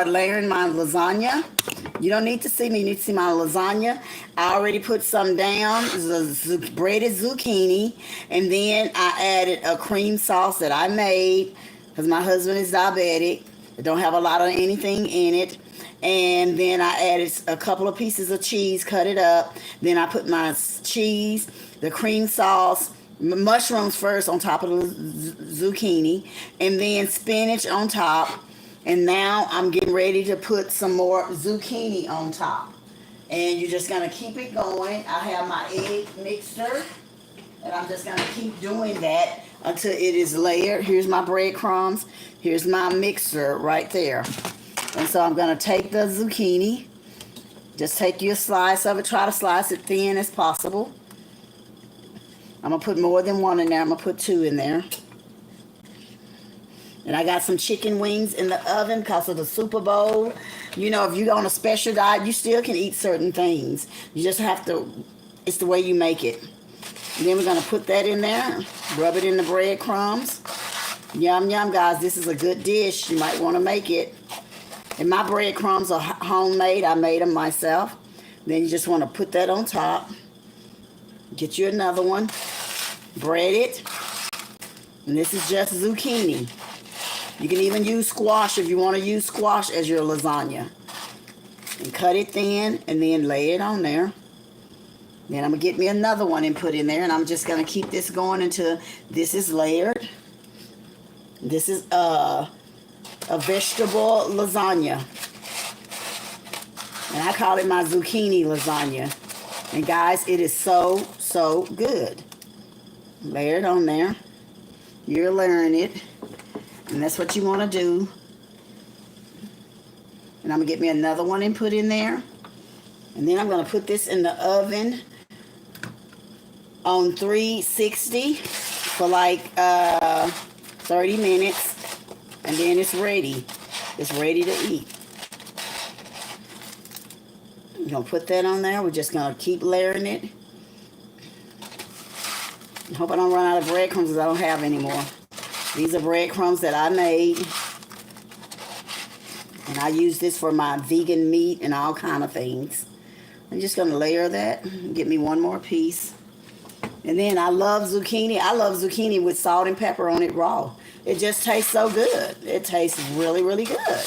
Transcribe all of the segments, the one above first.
layering my lasagna. You don't need to see me. You need to see my lasagna. I already put some down, the breaded zucchini, and then I added a cream sauce that I made because my husband is diabetic. It don't have a lot of anything in it. And then I added a couple of pieces of cheese, cut it up. Then I put my cheese, the cream sauce, mushrooms first on top of the zucchini, and then spinach on top. And now I'm getting ready to put some more zucchini on top. And you're just going to keep it going. I have my egg mixer. And I'm just going to keep doing that until it is layered. Here's my breadcrumbs. Here's my mixer right there. And so I'm going to take the zucchini. Just take you a slice of it. Try to slice it thin as possible. I'm going to put more than one in there. I'm going to put two in there. And I got some chicken wings in the oven because of the Super Bowl. You know, if you're on a special diet, you still can eat certain things. You just have to, it's the way you make it. And then we're going to put that in there. Rub it in the breadcrumbs. Yum, yum, guys. This is a good dish. You might want to make it. And my breadcrumbs are homemade. I made them myself. Then you just want to put that on top. Get you another one. Bread it. And this is just zucchini. You can even use squash if you want to use squash as your lasagna. And cut it thin and then lay it on there. Then I'm going to get me another one and put in there. And I'm just going to keep this going until this is layered. This is a vegetable lasagna. And I call it my zucchini lasagna. And guys, it is so, so good. Layer it on there. You're layering it. And that's what you want to do. And I'm going to get me another one and put in there. And then I'm going to put this in the oven on 360 for like 30 minutes. And then it's ready. It's ready to eat. You're going to put that on there. We're just going to keep layering it. I hope I don't run out of breadcrumbs because I don't have any more. These are breadcrumbs that I made. And I use this for my vegan meat and all kind of things. I'm just going to layer that. Get me one more piece. And then I love zucchini. I love zucchini with salt and pepper on it raw. It just tastes so good. It tastes really, really good.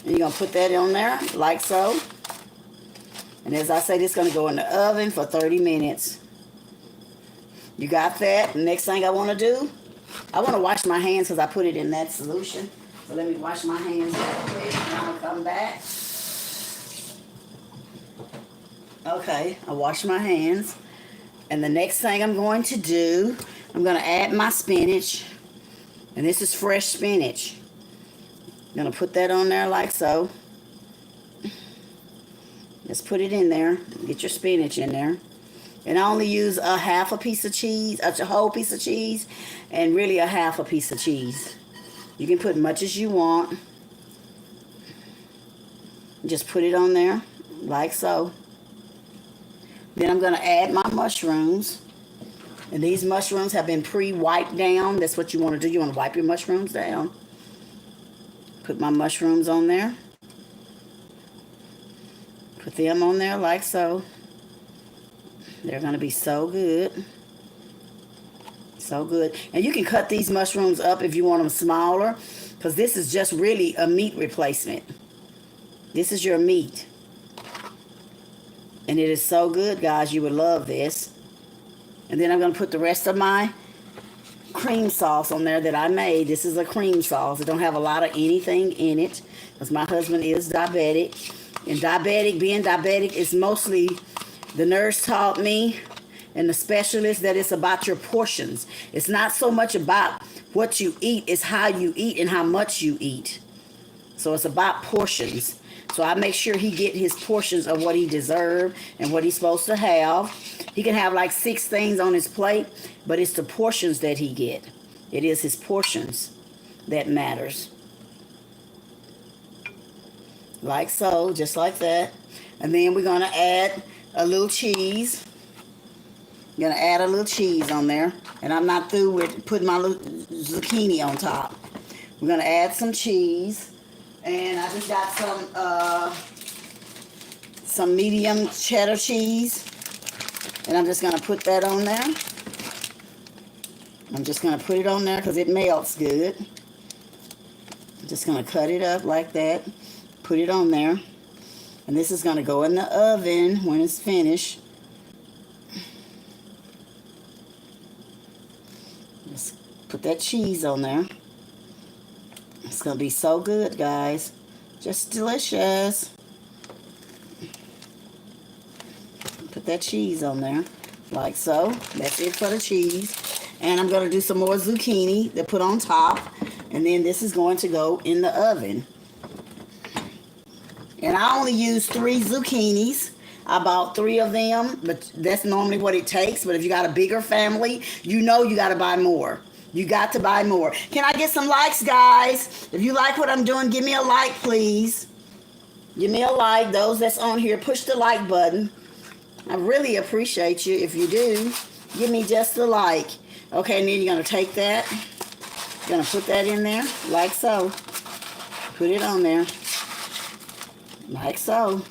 And you're going to put that on there like so. And as I say, this is going to go in the oven for 30 minutes. You got that? The next thing I want to do, I want to wash my hands because I put it in that solution. So let me wash my hands real quick and I'm going to come back. Okay, I washed my hands. And the next thing I'm going to do, I'm going to add my spinach. And this is fresh spinach. I'm going to put that on there like so. Just put it in there. Get your spinach in there. And I only use a half a piece of cheese, a whole piece of cheese, and really a half a piece of cheese. You can put much as you want. Just put it on there, like so. Then I'm going to add my mushrooms. And these mushrooms have been pre-wiped down. That's what you want to do. You want to wipe your mushrooms down. Put my mushrooms on there. Put them on there like so. They're going to be so good. So good. And you can cut these mushrooms up if you want them smaller. Because this is just really a meat replacement. This is your meat. And it is so good, guys. You would love this. And then I'm going to put the rest of my cream sauce on there that I made. This is a cream sauce. It don't have a lot of anything in it. Because my husband is diabetic. And being diabetic is mostly... The nurse taught me and the specialist that it's about your portions. It's not so much about what you eat, it's how you eat and how much you eat. So it's about portions. So I make sure he get his portions of what he deserves and what he's supposed to have. He can have like 6 things on his plate, but it's the portions that he get. It is his portions that matters. Like so, just like that. And then we're going to add a little cheese. I'm going to add a little cheese on there. And I'm not through with putting my little zucchini on top. We're going to add some cheese. And I just got some medium cheddar cheese. And I'm just going to put that on there. I'm just going to put it on there because it melts good. I'm just going to cut it up like that. Put it on there. And this is going to go in the oven when it's finished. Just put that cheese on there. It's going to be so good, guys. Just delicious. Put that cheese on there, like so. That's it for the cheese. And I'm going to do some more zucchini to put on top. And then this is going to go in the oven. And I only used 3 zucchinis. I bought 3 of them, but that's normally what it takes. But if you got a bigger family, you know you got to buy more. You got to buy more. Can I get some likes, guys? If you like what I'm doing, give me a like, please. Give me a like. Those that's on here, push the like button. I really appreciate you. If you do, give me just a like. Okay, and then you're going to take that. You're going to put that in there, like so. Put it on there, like so.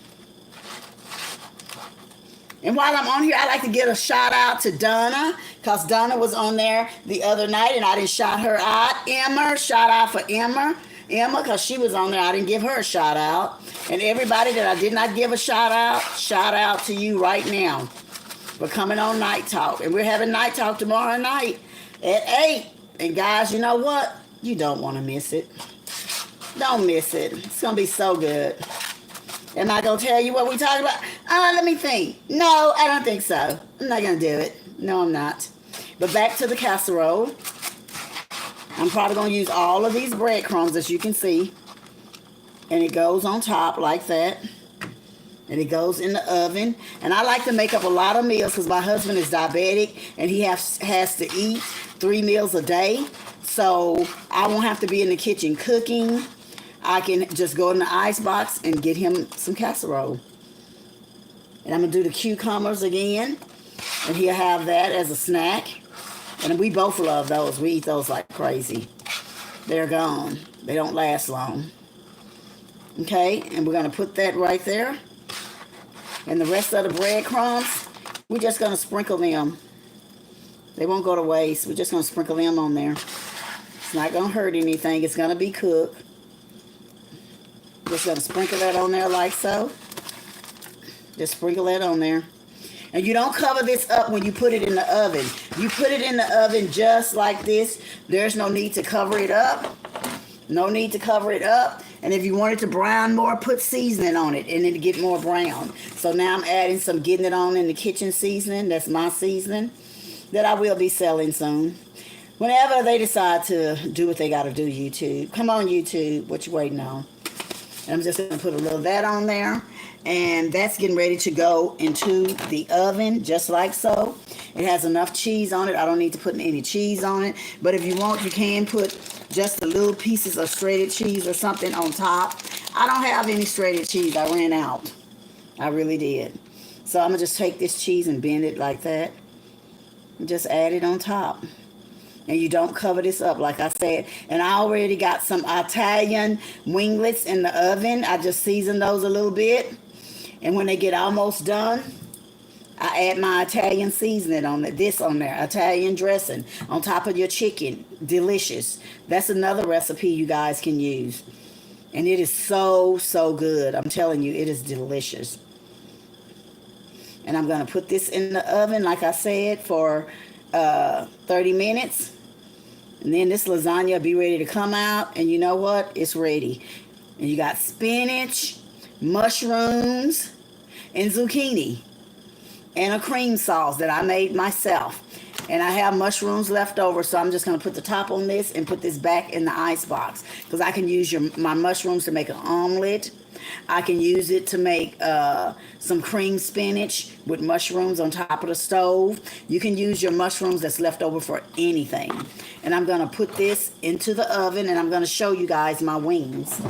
And while I'm on here, I like to give a shout out to Donna, because Donna was on there the other night and I didn't shout her out. Emma, shout out for Emma, because she was on there. I didn't give her a shout out. And everybody that I did not give a shout out to you right now. We're coming on Night Talk. And we're having Night Talk tomorrow night at 8. And guys, you know what? You don't want to miss it. Don't miss it. It's going to be so good. Am I going to tell you what we talking about? Let me think. No, I don't think so. I'm not going to do it. No, I'm not. But back to the casserole. I'm probably going to use all of these breadcrumbs, as you can see. And it goes on top like that. And it goes in the oven. And I like to make up a lot of meals because my husband is diabetic. And he has to eat 3 meals a day. So I won't have to be in the kitchen cooking. I can just go in the ice box and get him some casserole. And I'm going to do the cucumbers again. And he'll have that as a snack. And we both love those. We eat those like crazy. They're gone. They don't last long. Okay, and we're going to put that right there. And the rest of the breadcrumbs, we're just going to sprinkle them. They won't go to waste. We're just going to sprinkle them on there. It's not going to hurt anything. It's going to be cooked. Just going to sprinkle that on there like so. Just sprinkle that on there. And you don't cover this up when you put it in the oven. You put it in the oven just like this. There's no need to cover it up. No need to cover it up. And if you want it to brown more, put seasoning on it and it'll get more brown. So now I'm adding some Getting It On in the Kitchen seasoning. That's my seasoning that I will be selling soon. Whenever they decide to do what they got to do, YouTube. Come on, YouTube. What you waiting on? And I'm just going to put a little of that on there. And that's getting ready to go into the oven, just like so. It has enough cheese on it. I don't need to put any cheese on it. But if you want, you can put just the little pieces of shredded cheese or something on top. I don't have any shredded cheese. I ran out. I really did. So I'm going to just take this cheese and bend it like that. And just add it on top. And you don't cover this up, like I said. And I already got some Italian winglets in the oven. I just seasoned those a little bit. And when they get almost done, I add my Italian seasoning on it. This on there, Italian dressing on top of your chicken. Delicious. That's another recipe you guys can use. And it is so, so good. I'm telling you, it is delicious. And I'm going to put this in the oven, like I said, for 30 minutes. And then this lasagna will be ready to come out. And you know what? It's ready. And you got spinach, mushrooms, and zucchini. And a cream sauce that I made myself. And I have mushrooms left over, so I'm just going to put the top on this and put this back in the ice box. Because I can use my mushrooms to make an omelet. I can use it to make some cream spinach with mushrooms on top of the stove. You can use your mushrooms that's left over for anything. And I'm going to put this into the oven, and I'm going to show you guys my wings.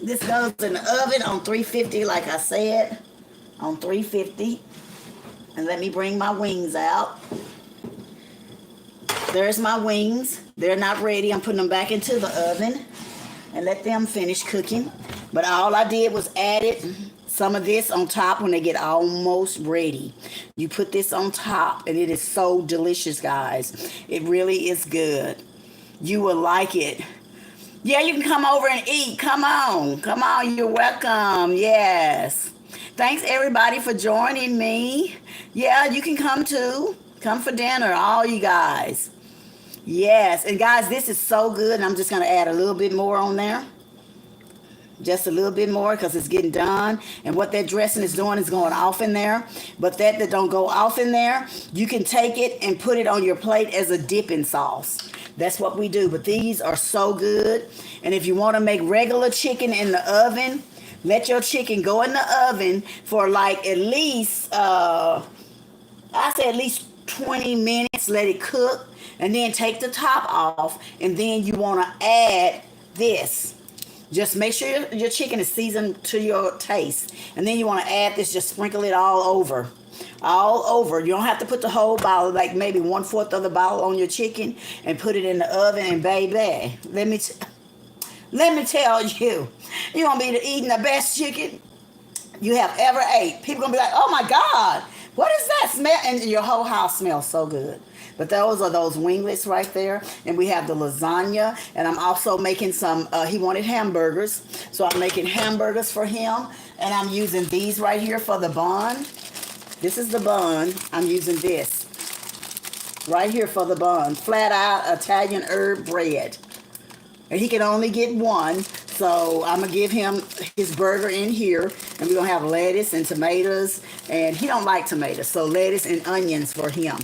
This goes in the oven on 350, like I said, on 350. And let me bring my wings out. There's my wings. They're not ready. I'm putting them back into the oven. and let them finish cooking. But all I did was added some of this on top when they get almost ready. You put this on top, and it is so delicious, guys. It really is good. You will like it. Yeah, you can come over and eat. Come on. Come on. You're welcome. Yes. Thanks, everybody, for joining me. Yeah, you can come too. Come for dinner, all you guys. Yes. And, guys, this is so good. And I'm just going to add a little bit more on there. Just a little bit more because it's getting done. And what that dressing is doing is going off in there. But that don't go off in there, you can take it and put it on your plate as a dipping sauce. That's what we do. But these are so good. And if you want to make regular chicken in the oven, let your chicken go in the oven for like at least, I say at least 20 minutes. Let it cook. And then take the top off. And then you want to add this. Just make sure your chicken is seasoned to your taste. And then you want to add this. Just sprinkle it all over. All over. You don't have to put the whole bottle, like maybe 1/4 of the bottle on your chicken and put it in the oven. And baby, let me tell you, you're going to be eating the best chicken you have ever ate. People going to be like, oh my God, what is that smell? And your whole house smells so good. But those are those winglets right there. And we have the lasagna. And I'm also making some, he wanted hamburgers. So I'm making hamburgers for him. And I'm using these right here for the bun. This is the bun. I'm using this right here for the bun. Flat out Italian herb bread. And he can only get one. So I'm going to give him his burger in here. And we're going to have lettuce and tomatoes. And he don't like tomatoes. So lettuce and onions for him.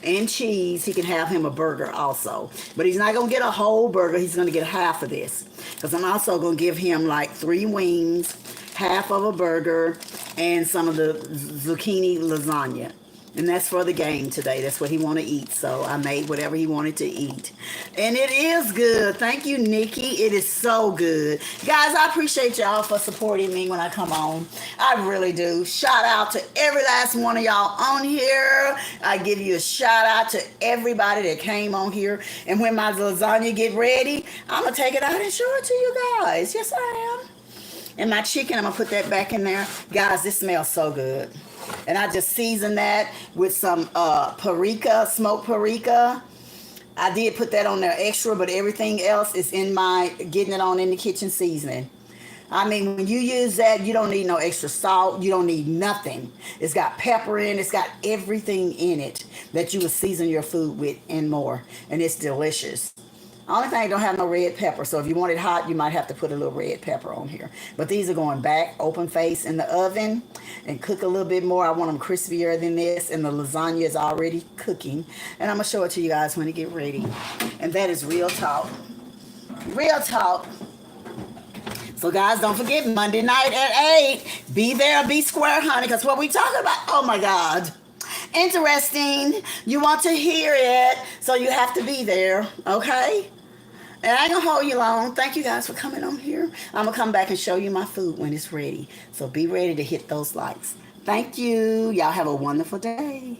And cheese. He can have him a burger also. But he's not going to get a whole burger. He's going to get half of this. Because I'm also going to give him like 3 wings, half of a burger, and some of the zucchini lasagna. And that's for the game today. That's what he want to eat. So I made whatever he wanted to eat. And it is good. Thank you, Nikki. It is so good. Guys, I appreciate y'all for supporting me when I come on. I really do. Shout out to every last one of y'all on here. I give you a shout out to everybody that came on here. And when my lasagna get ready, I'm going to take it out and show it to you guys. Yes, I am. And my chicken, I'm going to put that back in there. Guys, this smells so good. And I just seasoned that with some paprika, smoked paprika. I did put that on there extra, but everything else is in my getting it on in the kitchen seasoning. I mean, when you use that, you don't need no extra salt. You don't need nothing. It's got pepper in it. It's got everything in it that you would season your food with and more. And it's delicious. Only thing, don't have no red pepper. So if you want it hot, you might have to put a little red pepper on here. But these are going back, open face in the oven and cook a little bit more. I want them crispier than this. And the lasagna is already cooking. And I'm going to show it to you guys when it get ready. And that is real talk. Real talk. So guys, don't forget Monday night at 8. Be there, be square, honey. Because what we talking about, oh my God. Interesting. You want to hear it. So you have to be there. Okay? And I ain't gonna hold you long. Thank you guys for coming on here. I'm gonna come back and show you my food when it's ready. So be ready to hit those likes. Thank you. Y'all have a wonderful day.